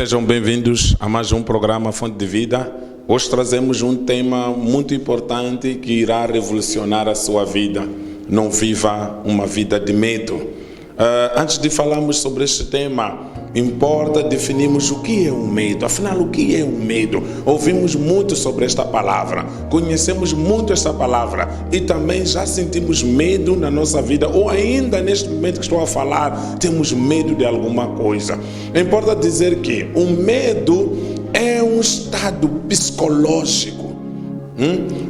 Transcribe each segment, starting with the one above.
Sejam bem-vindos a mais um programa Fonte de Vida. Hoje trazemos um tema muito importante que irá revolucionar a sua vida. Não viva uma vida de medo. Antes de falarmos sobre este tema, importa definirmos o que é o medo. Afinal, o que é o medo? Ouvimos muito sobre esta palavra, conhecemos muito esta palavra e também já sentimos medo na nossa vida, ou ainda neste momento que estou a falar, temos medo de alguma coisa. Importa dizer que o medo é um estado psicológico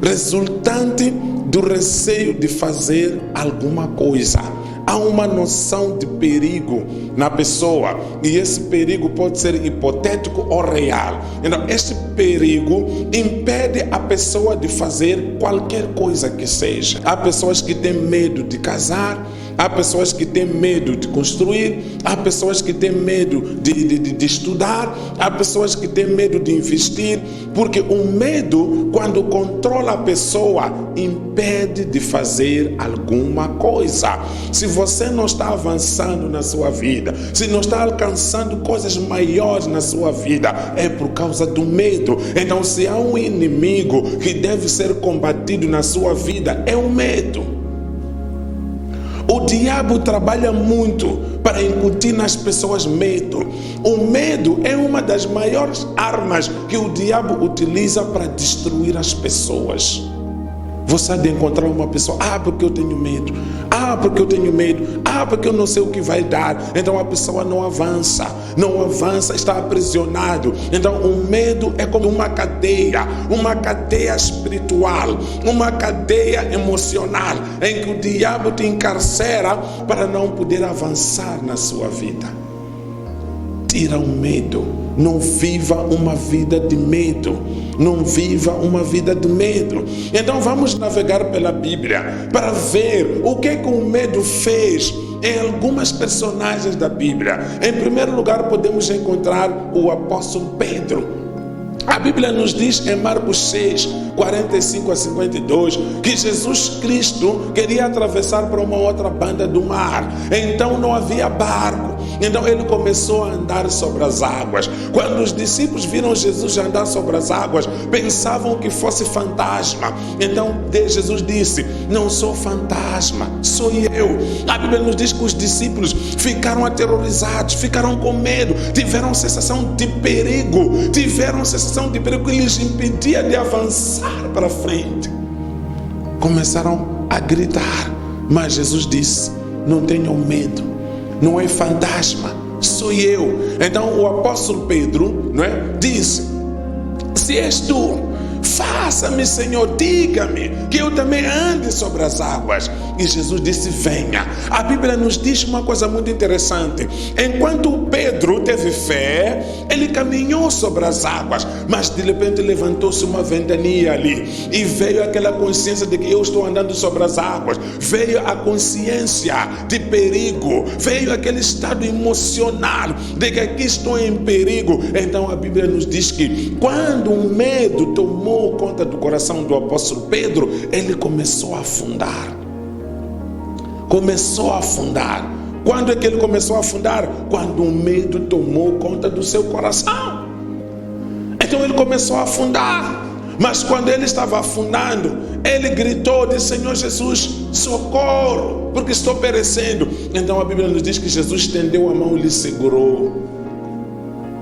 resultante do receio de fazer alguma coisa. Há uma noção de perigo na pessoa e esse perigo pode ser hipotético ou real. Então, este perigo impede a pessoa de fazer qualquer coisa que seja. Há pessoas que têm medo de casar, há pessoas que têm medo de construir, há pessoas que têm medo de estudar, há pessoas que têm medo de investir, porque o medo, quando controla a pessoa, impede de fazer alguma coisa. Se você não está avançando na sua vida, se não está alcançando coisas maiores na sua vida, é por causa do medo. Então, se há um inimigo que deve ser combatido na sua vida, é o medo. O diabo trabalha muito para incutir nas pessoas medo. O medo é uma das maiores armas que o diabo utiliza para destruir as pessoas. Você há de encontrar uma pessoa, porque eu tenho medo, porque eu tenho medo, porque eu não sei o que vai dar. Então a pessoa não avança, está aprisionado. Então o medo é como uma cadeia espiritual, uma cadeia emocional, em que o diabo te encarcera para não poder avançar na sua vida. Tira o medo, não viva uma vida de medo. Não viva uma vida de medo. Então vamos navegar pela Bíblia para ver o que o medo fez em algumas personagens da Bíblia. Em primeiro lugar, podemos encontrar o apóstolo Pedro. A Bíblia nos diz em Marcos 6, 45 a 52, que Jesus Cristo queria atravessar para uma outra banda do mar. Então não havia barco. Então ele começou a andar sobre as águas. Quando os discípulos viram Jesus andar sobre as águas, pensavam que fosse fantasma. Então Jesus disse: não sou fantasma, sou eu. A Bíblia nos diz que os discípulos ficaram aterrorizados, ficaram com medo, tiveram sensação de perigo, que lhes impedia de avançar para frente. Começaram a gritar, mas Jesus disse: não tenham medo, não é fantasma, sou eu. Então o apóstolo Pedro, disse: se és tu, faça-me, Senhor, diga-me que eu também ande sobre as águas. E Jesus disse: venha. A Bíblia nos diz uma coisa muito interessante. Enquanto Pedro teve fé, ele caminhou sobre as águas, mas de repente levantou-se uma ventania ali e veio aquela consciência de que eu estou andando sobre as águas. Veio a consciência de perigo, veio aquele estado emocional de que aqui estou em perigo. Então a Bíblia nos diz que quando o medo tomou conta do coração do apóstolo Pedro, ele começou a afundar. Quando é que ele começou a afundar? Quando o medo tomou conta do seu coração. Então ele começou a afundar. Mas quando ele estava afundando, ele gritou, disse: Senhor Jesus, socorro, porque estou perecendo. Então a Bíblia nos diz que Jesus estendeu a mão e lhe segurou.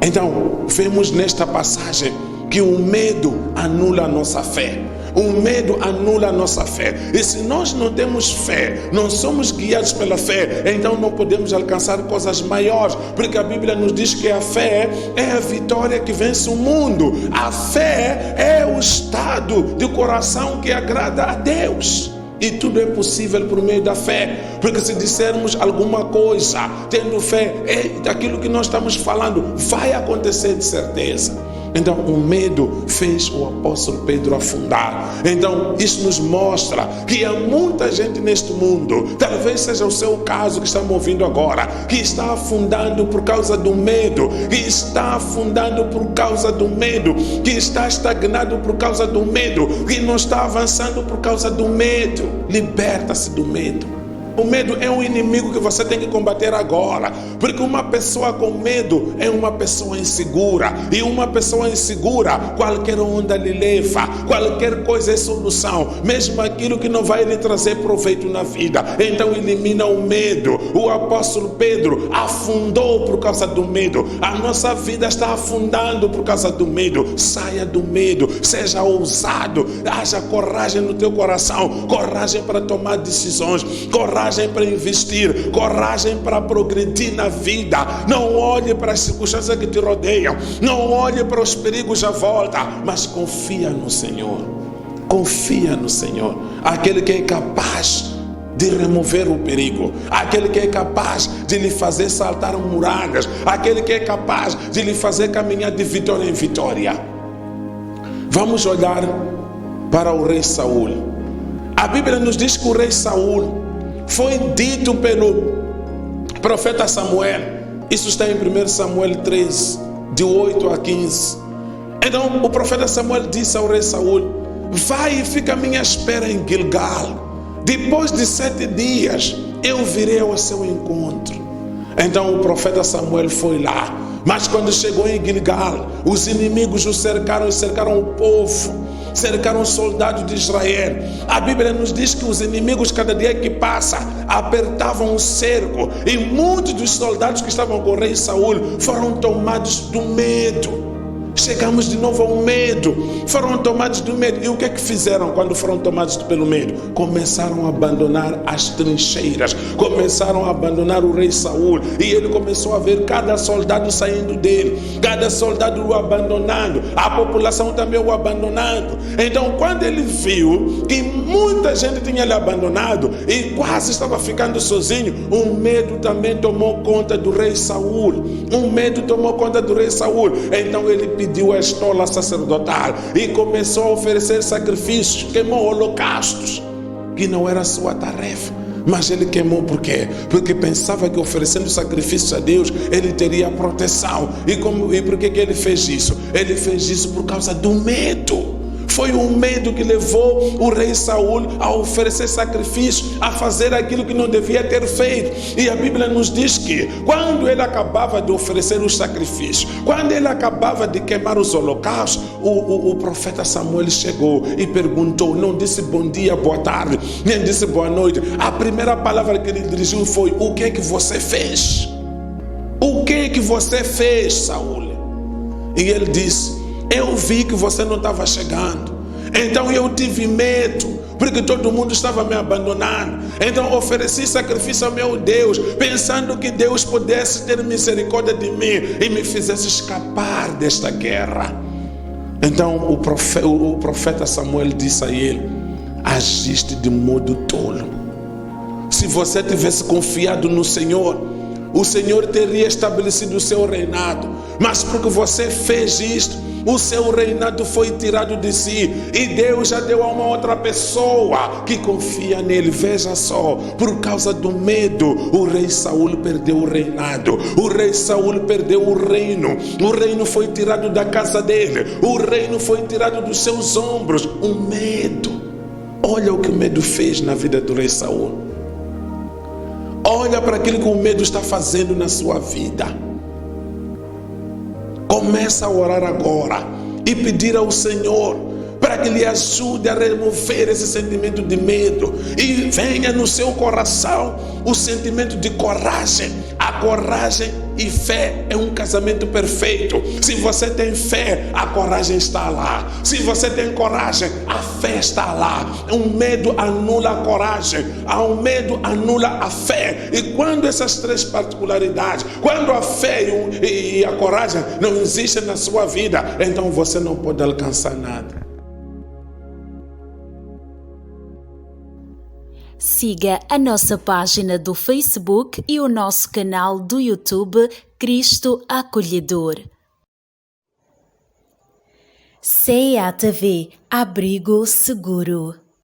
Então vemos nesta passagem que o medo anula a nossa fé. O medo anula a nossa fé. E se nós não temos fé, não somos guiados pela fé, então não podemos alcançar coisas maiores. Porque a Bíblia nos diz que a fé é a vitória que vence o mundo. A fé é o estado de coração que agrada a Deus. E tudo é possível por meio da fé. Porque se dissermos alguma coisa tendo fé, aquilo que nós estamos falando vai acontecer de certeza. Então o medo fez o apóstolo Pedro afundar. Então isso nos mostra que há muita gente neste mundo, talvez seja o seu caso que está me ouvindo agora, que está afundando por causa do medo, que está afundando por causa do medo, que está estagnado por causa do medo, que não está avançando por causa do medo. Liberta-se do medo. O medo é um inimigo que você tem que combater agora. Porque uma pessoa com medo é uma pessoa insegura. E uma pessoa insegura, qualquer onda lhe leva. Qualquer coisa é solução. Mesmo aquilo que não vai lhe trazer proveito na vida. Então elimina o medo. O apóstolo Pedro afundou por causa do medo. A nossa vida está afundando por causa do medo. Saia do medo. Seja ousado. Haja coragem no teu coração. Coragem para tomar decisões. Coragem para investir, coragem para progredir na vida. Não olhe para as circunstâncias que te rodeiam, não olhe para os perigos à volta, mas confia no Senhor. Confia no Senhor, aquele que é capaz de remover o perigo, aquele que é capaz de lhe fazer saltar muralhas, aquele que é capaz de lhe fazer caminhar de vitória em vitória. Vamos olhar para o rei Saul. A Bíblia nos diz que o rei Saul foi dito pelo profeta Samuel. Isso está em 1 Samuel 3, de 8 a 15. Então o profeta Samuel disse ao rei Saul: vai e fica à minha espera em Gilgal. Depois de 7 dias eu virei ao seu encontro. Então o profeta Samuel foi lá. Mas quando chegou em Gilgal, os inimigos o cercaram e cercaram o povo. Cercaram os soldados de Israel. A Bíblia nos diz que os inimigos, cada dia que passa, apertavam o cerco. E muitos dos soldados que estavam com o rei Saul foram tomados do medo. Chegamos de novo ao medo. Foram tomados do medo. E o que é que fizeram quando foram tomados pelo medo? Começaram a abandonar as trincheiras. Começaram a abandonar o rei Saul. E ele começou a ver cada soldado saindo dele. Cada soldado o abandonando. A população também o abandonando. Então quando ele viu que muita gente tinha lhe abandonado e quase estava ficando sozinho, um medo também tomou conta do rei Saul. Um medo tomou conta do rei Saul. Então ele pediu a estola sacerdotal e começou a oferecer sacrifícios, queimou holocaustos, que não era sua tarefa, mas ele queimou. Por quê? Porque pensava que oferecendo sacrifícios a Deus ele teria proteção. E por que ele fez isso? Ele fez isso por causa do medo. Foi o medo que levou o rei Saul a oferecer sacrifício, a fazer aquilo que não devia ter feito. E a Bíblia nos diz que quando ele acabava de oferecer os sacrifícios, quando ele acabava de queimar os holocaustos, o profeta Samuel chegou e perguntou. Não disse bom dia, boa tarde, nem disse boa noite. A primeira palavra que ele dirigiu foi: o que é que você fez? O que é que você fez, Saul? E ele disse: eu vi que você não estava chegando, então eu tive medo, porque todo mundo estava me abandonando. Então ofereci sacrifício ao meu Deus, pensando que Deus pudesse ter misericórdia de mim e me fizesse escapar desta guerra. Então o profeta Samuel disse a ele: agiste de modo tolo. Se você tivesse confiado no Senhor, o Senhor teria estabelecido o seu reinado. Mas porque você fez isto, o seu reinado foi tirado de si e Deus já deu a uma outra pessoa que confia nele. Veja só, por causa do medo, o rei Saul perdeu o reinado. O rei Saul perdeu o reino. O reino foi tirado da casa dele. O reino foi tirado dos seus ombros. O medo. Olha o que o medo fez na vida do rei Saul. Olha para aquilo que o medo está fazendo na sua vida. Começa a orar agora e pedir ao Senhor para que lhe ajude a remover esse sentimento de medo e venha no seu coração o sentimento de coragem. A coragem e fé é um casamento perfeito. Se você tem fé, a coragem está lá. Se você tem coragem, a fé está lá. O medo anula a coragem, o medo anula a fé. E quando essas três particularidades, quando a fé e a coragem não existem na sua vida, então você não pode alcançar nada. Siga a nossa página do Facebook e o nosso canal do YouTube Cristo Acolhedor. CEA TV, abrigo seguro.